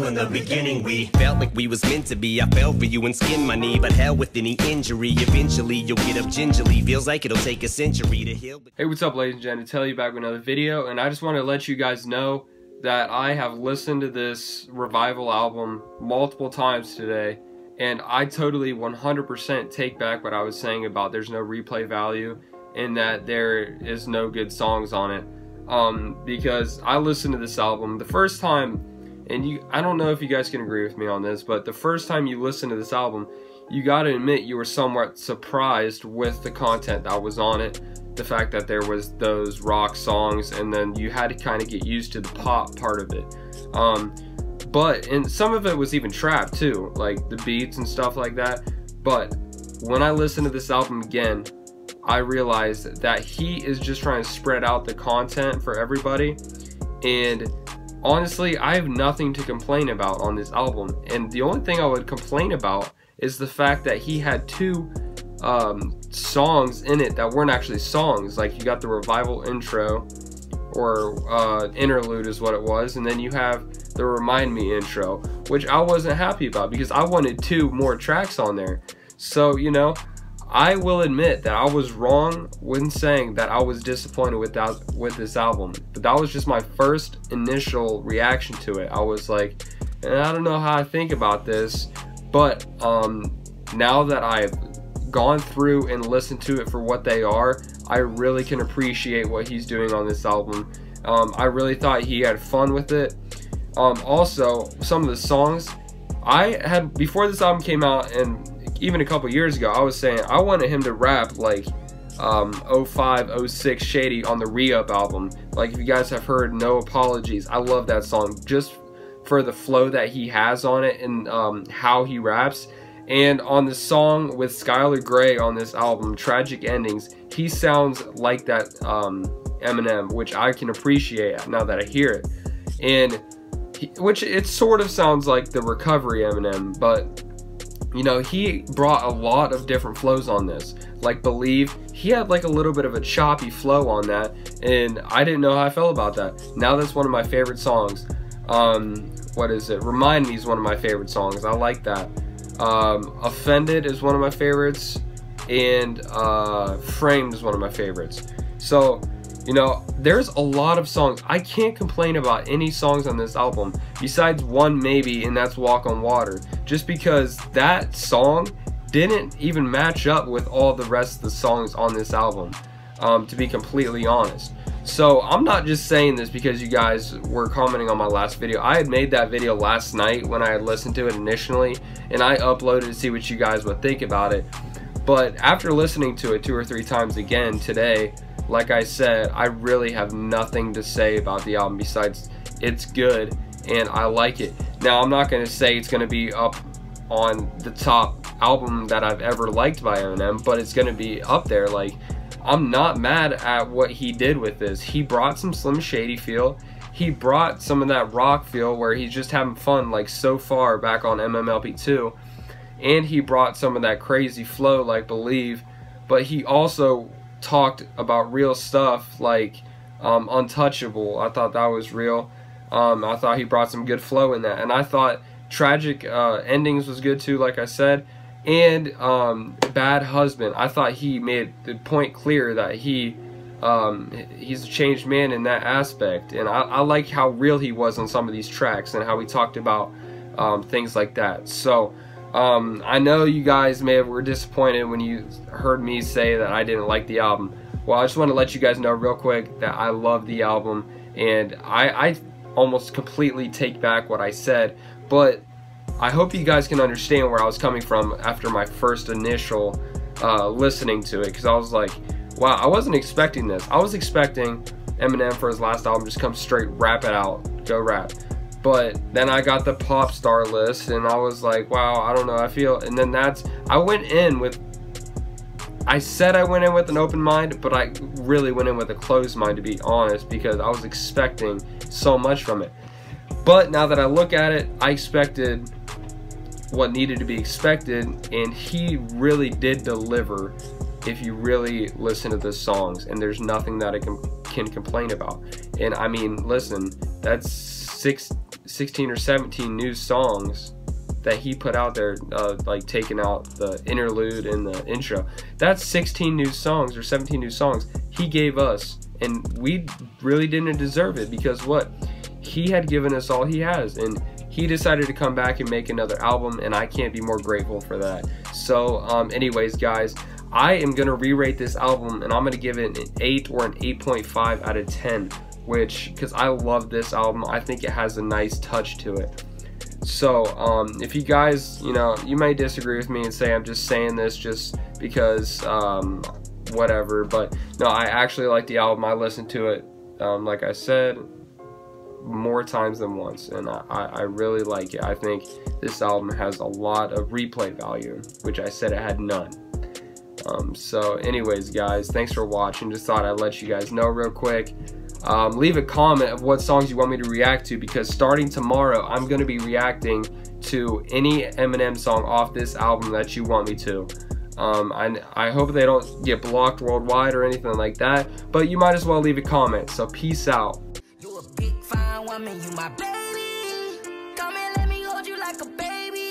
well in the beginning. We felt like we was meant to be. I fell for you and skinned my knee, but hell with any injury. Eventually you'll get up gingerly. Feels like it'll take a century to heal. Hey, what's up, ladies and gentlemen? Telly back with another video, and I just want to let you guys know that I have listened to this Revival album multiple times today, and I totally 100% take back what I was saying about there's no replay value and that there is no good songs on it. Because I listened to this album the first time, and I don't know if you guys can agree with me on this, but the first time you listen to this album, you gotta admit you were somewhat surprised with the content that was on it. The fact that there was those rock songs, and then you had to kind of get used to the pop part of it. And some of it was even trap too, like the beats and stuff like that. But when I listened to this album again, I realized that he is just trying to spread out the content for everybody. And honestly, I have nothing to complain about on this album. And the only thing I would complain about is the fact that he had two songs in it that weren't actually songs. Like, you got the Revival intro, or interlude is what it was, and then you have the Remind Me intro, which I wasn't happy about because I wanted two more tracks on there. So, you know, I will admit that I was wrong when saying that I was disappointed with this album, but that was just my first initial reaction to it. I was like, I don't know how I think about this, but now that I've gone through and listened to it for what they are, I really can appreciate what he's doing on this album. I really thought he had fun with it. Also, some of the songs I had before this album came out, and even a couple years ago, I was saying I wanted him to rap like 05, 06 Shady on the Re-Up album. Like, if you guys have heard No Apologies, I love that song just for the flow that he has on it and how he raps. And on the song with Skylar Grey on this album, Tragic Endings, he sounds like that Eminem, which I can appreciate now that I hear it. And which it sort of sounds like the Recovery Eminem, but you know, he brought a lot of different flows on this. Like Believe, he had like a little bit of a choppy flow on that, and I didn't know how I felt about that. Now that's one of my favorite songs. What is it? Remind Me is one of my favorite songs. I like that. Offended is one of my favorites, and Framed is one of my favorites. So, you know, there's a lot of songs. I can't complain about any songs on this album besides one maybe, and that's Walk on Water, just because that song didn't even match up with all the rest of the songs on this album, to be completely honest. So I'm not just saying this because you guys were commenting on my last video. I had made that video last night when I had listened to it initially, and I uploaded to see what you guys would think about it. But after listening to it 2 or 3 times again today, like I said, I really have nothing to say about the album besides it's good and I like it. Now, I'm not going to say it's going to be up on the top album that I've ever liked by Eminem, but it's going to be up there. Like, I'm not mad at what he did with this. He brought some Slim Shady feel. He brought some of that rock feel where he's just having fun, like So Far back on MMLP2. And he brought some of that crazy flow like Believe, but he also talked about real stuff like Untouchable. I thought that was real. I thought he brought some good flow in that, and I thought Tragic Endings was good too, like I said. And Bad Husband, I thought he made the point clear that he's a changed man in that aspect, and I like how real he was on some of these tracks and how he talked about things like that. So I know you guys were disappointed when you heard me say that I didn't like the album. Well, I just want to let you guys know real quick that I love the album, and I almost completely take back what I said, but I hope you guys can understand where I was coming from after my first initial listening to it, because I was like, wow, I wasn't expecting this. I was expecting Eminem for his last album just come straight, rap it out, go rap. But then I got the pop star list, and I was like, wow, I don't know, and then I went in with, I said I went in with an open mind, but I really went in with a closed mind, to be honest, because I was expecting so much from it. But now that I look at it, I expected what needed to be expected, and he really did deliver if you really listen to the songs, and there's nothing that I can complain about. And I mean, listen, that's 16 or 17 new songs that he put out there, like taking out the interlude and the intro. That's 16 new songs or 17 new songs he gave us, and we really didn't deserve it, because what? He had given us all he has, and he decided to come back and make another album, and I can't be more grateful for that. So anyways guys, I am gonna re-rate this album, and I'm gonna give it an 8 or an 8.5 out of 10, which, because I love this album, I think it has a nice touch to it. So if you guys, you know, you may disagree with me and say I'm just saying this just because whatever, but no, I actually like the album. I listened to it, like I said, more times than once, and I really like it. I think this album has a lot of replay value, which I said it had none. So anyways guys, thanks for watching. Just thought I'd let you guys know real quick. Leave a comment of what songs you want me to react to, because starting tomorrow I'm going to be reacting to any Eminem song off this album that you want me to. I hope they don't get blocked worldwide or anything like that, but you might as well leave a comment. So peace out. You a big fine woman, you my baby. Come and let me hold you like a baby.